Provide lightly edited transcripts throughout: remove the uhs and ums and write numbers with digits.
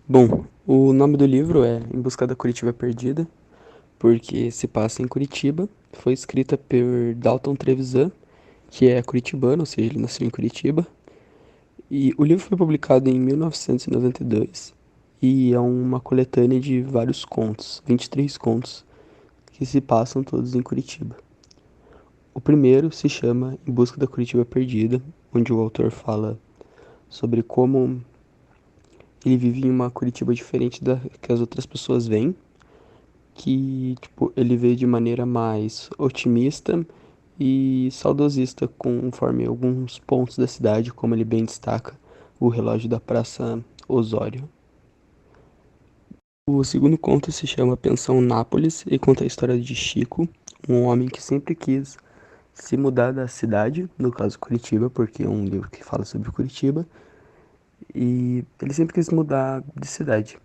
Bom, o nome do livro é Em Busca da Curitiba Perdida, porque se passa em Curitiba. Foi escrita por Dalton Trevisan, que é curitibano, ou seja, ele nasceu em Curitiba. E o livro foi publicado em 1992 e é uma coletânea de vários contos, 23 contos, que se passam todos em Curitiba. O primeiro se chama Em Busca da Curitiba Perdida, onde o autor fala sobre como ele vive em uma Curitiba diferente da que as outras pessoas veem, que tipo, ele vê de maneira mais otimista e saudosista, conforme alguns pontos da cidade, como ele bem destaca, o relógio da Praça Osório. O segundo conto se chama Pensão Nápoles e conta a história de Chico, um homem que sempre quis se mudar da cidade, no caso Curitiba, porque é um livro que fala sobre Curitiba, e ele sempre quis mudar de cidade.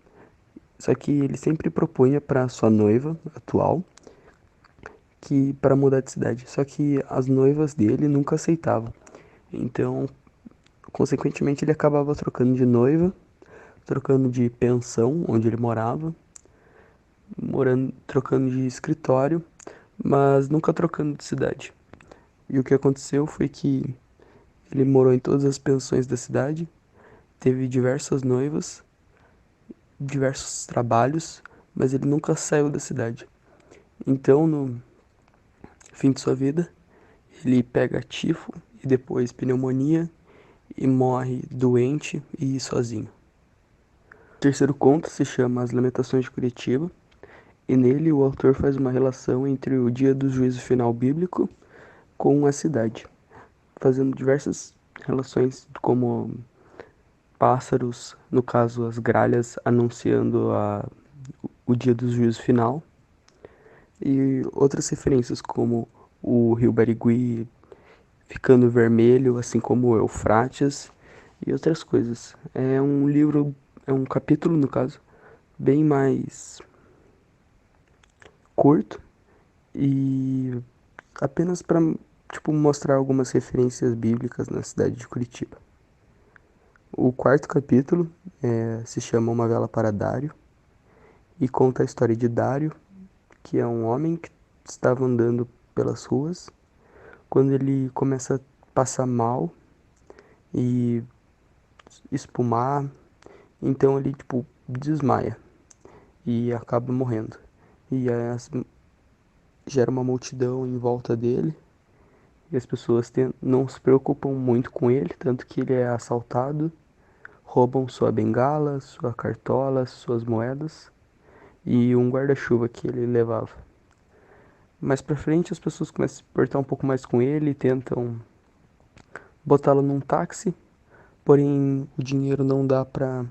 Só que ele sempre propunha para sua noiva atual que para mudar de cidade. Só que as noivas dele nunca aceitavam. Então, consequentemente, ele acabava trocando de noiva, trocando de pensão onde ele morava, trocando de escritório, mas nunca trocando de cidade. E o que aconteceu foi que ele morou em todas as pensões da cidade, teve diversas noivas, diversos trabalhos, mas ele nunca saiu da cidade. Então, no fim de sua vida, ele pega tifo e depois pneumonia e morre doente e sozinho. O terceiro conto se chama As Lamentações de Curitiba, e nele o autor faz uma relação entre o dia do juízo final bíblico com a cidade, fazendo diversas relações como pássaros, no caso as gralhas anunciando o dia do juízo final, e outras referências como o rio Barigui ficando vermelho, assim como o Eufrates e outras coisas. É um livro, é um capítulo, no caso, bem mais curto e apenas para tipo mostrar algumas referências bíblicas na cidade de Curitiba. O quarto capítulo se chama Uma Vela para Dário e conta a história de Dário, que é um homem que estava andando pelas ruas quando ele começa a passar mal e espumar, então ele tipo desmaia e acaba morrendo. E gera uma multidão em volta dele e as pessoas não se preocupam muito com ele, tanto que ele é assaltado, roubam sua bengala, sua cartola, suas moedas e um guarda-chuva que ele levava. Mais pra frente as pessoas começam a se portar um pouco mais com ele e tentam botá-lo num táxi, porém o dinheiro não dá pra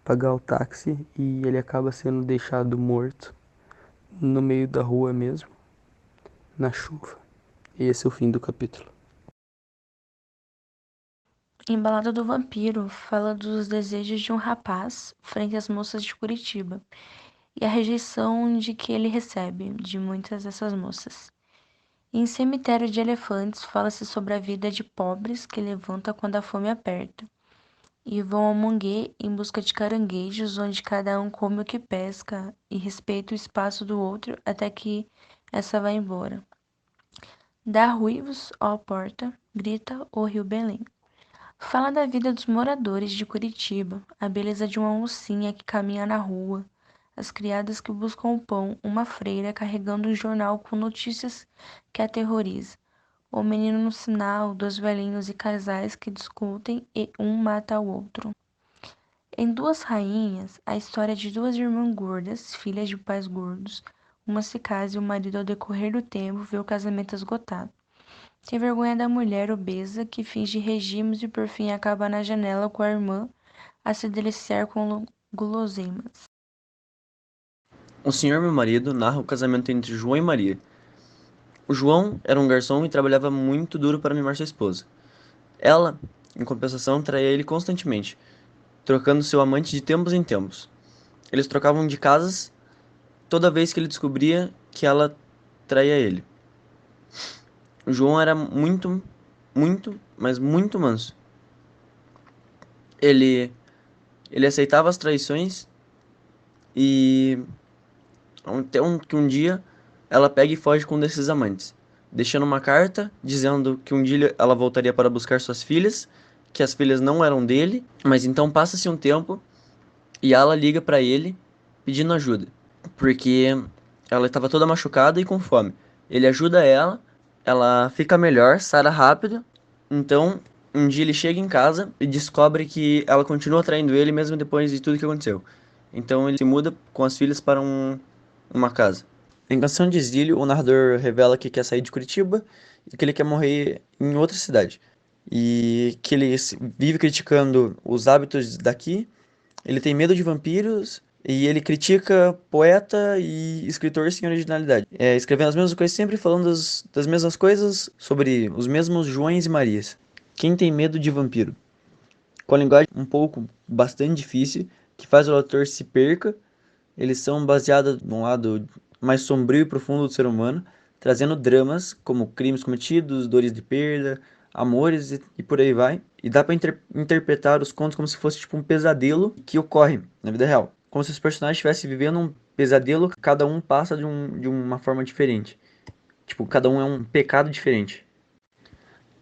pagar o táxi e ele acaba sendo deixado morto no meio da rua mesmo, na chuva. E esse é o fim do capítulo. Embalada do Vampiro fala dos desejos de um rapaz frente às moças de Curitiba e a rejeição de que ele recebe de muitas dessas moças. Em Cemitério de Elefantes fala-se sobre a vida de pobres que levanta quando a fome aperta e vão ao manguê em busca de caranguejos onde cada um come o que pesca e respeita o espaço do outro até que essa vá embora. Dá ruivos, ó porta, grita o rio Belém. Fala da vida dos moradores de Curitiba, a beleza de uma mocinha que caminha na rua, as criadas que buscam o pão, uma freira carregando um jornal com notícias que aterroriza, o menino no sinal, dois velhinhos e casais que discutem e um mata o outro. Em Duas Rainhas, a história de duas irmãs gordas, filhas de pais gordos, uma se casa e o marido ao decorrer do tempo vê o casamento esgotado. Tem vergonha da mulher obesa que finge regimes e por fim acaba na janela com a irmã a se deliciar com guloseimas. O senhor meu marido narra o casamento entre João e Maria. O João era um garçom e trabalhava muito duro para mimar sua esposa. Ela, em compensação, traía ele constantemente, trocando seu amante de tempos em tempos. Eles trocavam de casas toda vez que ele descobria que ela traía ele. O João era muito, mas muito manso. Ele Ele aceitava as traições e até que um dia ela pega e foge com um desses amantes, deixando uma carta dizendo que um dia ela voltaria para buscar suas filhas, que as filhas não eram dele, mas então passa-se um tempo e ela liga para ele pedindo ajuda, porque ela estava toda machucada e com fome. Ele ajuda ela, ela fica melhor, sara rápido. Então, um dia ele chega em casa e descobre que ela continua traindo ele mesmo depois de tudo que aconteceu. Então ele se muda com as filhas para uma casa. Em Canção de Exílio, o narrador revela que quer sair de Curitiba e que ele quer morrer em outra cidade. E que ele vive criticando os hábitos daqui, ele tem medo de vampiros e ele critica poeta e escritor sem originalidade. Escrevendo as mesmas coisas sempre, falando das mesmas coisas sobre os mesmos Joões e Marias. Quem tem medo de vampiro? Com a linguagem um pouco bastante difícil, que faz o autor se perca. Eles são baseados num lado mais sombrio e profundo do ser humano, trazendo dramas como crimes cometidos, dores de perda, amores e por aí vai. E dá para interpretar os contos como se fosse tipo um pesadelo que ocorre na vida real. Como se os personagens estivessem vivendo um pesadelo, cada um passa de uma forma diferente. Tipo, cada um é um pecado diferente.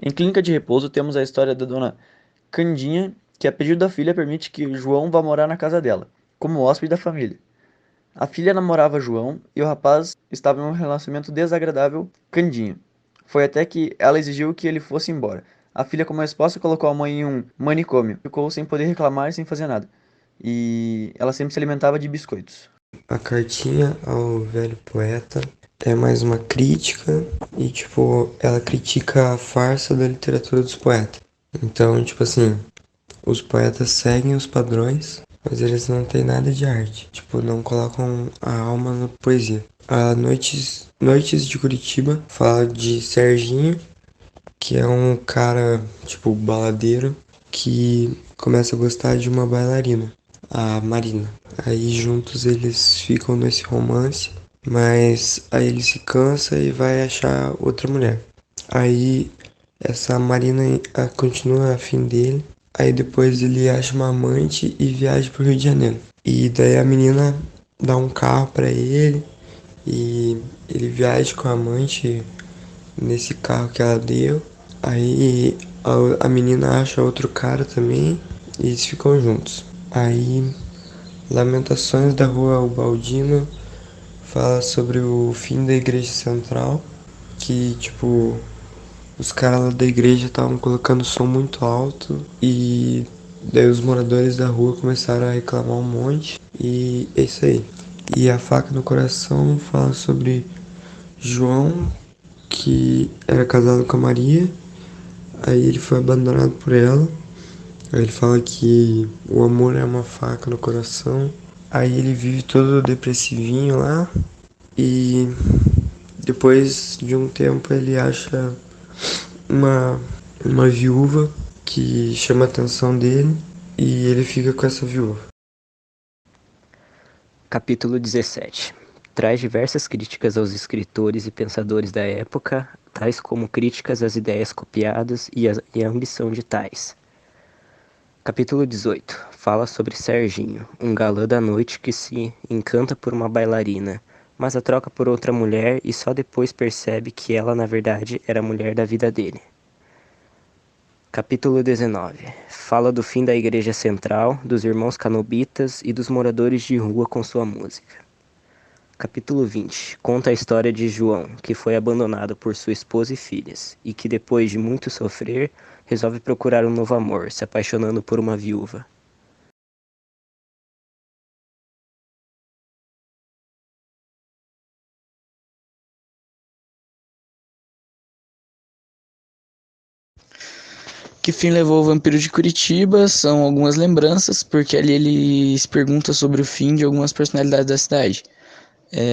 Em Clínica de Repouso temos a história da dona Candinha, que a pedido da filha permite que o João vá morar na casa dela, como hóspede da família. A filha namorava João e o rapaz estava em um relacionamento desagradável com Candinha. Foi até que ela exigiu que ele fosse embora. A filha, como resposta, colocou a mãe em um manicômio. Ficou sem poder reclamar e sem fazer nada. E ela sempre se alimentava de biscoitos. A cartinha ao velho poeta é mais uma crítica e, tipo, ela critica a farsa da literatura dos poetas. Então, tipo assim, os poetas seguem os padrões, mas eles não têm nada de arte. Tipo, não colocam a alma na poesia. A Noites de Curitiba fala de Serginho, que é um cara, tipo, baladeiro, que começa a gostar de uma bailarina, a Marina. Aí juntos eles ficam nesse romance, mas aí ele se cansa e vai achar outra mulher. Aí essa Marina continua afim dele. Aí depois ele acha uma amante e viaja pro Rio de Janeiro. E daí a menina dá um carro pra ele e ele viaja com a amante nesse carro que ela deu. Aí a menina acha outro cara também e eles ficam juntos. Aí Lamentações da Rua Ubaldino fala sobre o fim da igreja central, que tipo os caras lá da igreja estavam colocando som muito alto e daí os moradores da rua começaram a reclamar um monte e é isso aí. E a faca no coração fala sobre João, que era casado com a Maria, aí ele foi abandonado por ela. Aí ele fala que o amor é uma faca no coração. Aí ele vive todo depressivinho lá e depois de um tempo ele acha uma, uma viúva que chama a atenção dele e ele fica com essa viúva. Capítulo 17. Traz diversas críticas aos escritores e pensadores da época, tais como críticas às ideias copiadas e a ambição de tais. Capítulo 18. Fala sobre Serginho, um galã da noite que se encanta por uma bailarina, mas a troca por outra mulher e só depois percebe que ela, na verdade, era a mulher da vida dele. Capítulo 19. Fala do fim da Igreja Central, dos irmãos canobitas e dos moradores de rua com sua música. Capítulo 20. Conta a história de João, que foi abandonado por sua esposa e filhas, e que depois de muito sofrer, resolve procurar um novo amor, se apaixonando por uma viúva. Que fim levou o Vampiro de Curitiba são algumas lembranças, porque ali ele se pergunta sobre o fim de algumas personalidades da cidade.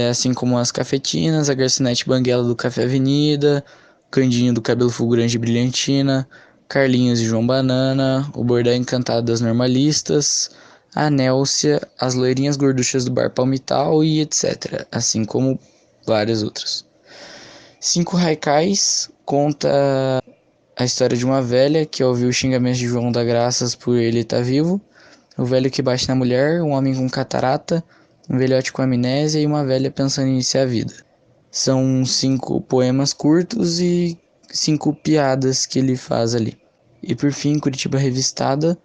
Assim como as cafetinas, a garçonete Banguela do Café Avenida, o Candinho do Cabelo Fulgurante e Brilhantina, Carlinhos e João Banana, o Bordão Encantado das Normalistas, a Nélcia, as loirinhas gorduchas do Bar Palmital e etc. Assim como vários outros. Cinco Haikais conta a história de uma velha que ouviu os xingamentos de João dá graças por ele estar vivo. O velho que bate na mulher, um homem com catarata, um velhote com amnésia e uma velha pensando em iniciar a vida. São 5 poemas curtos e 5 piadas que ele faz ali. E por fim, Curitiba Revistada,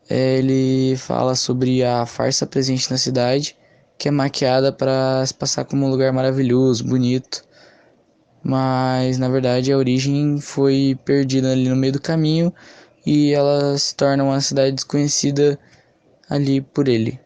ele fala sobre a farsa presente na cidade, que é maquiada para se passar como um lugar maravilhoso, bonito, mas na verdade a origem foi perdida ali no meio do caminho e ela se torna uma cidade desconhecida ali por ele.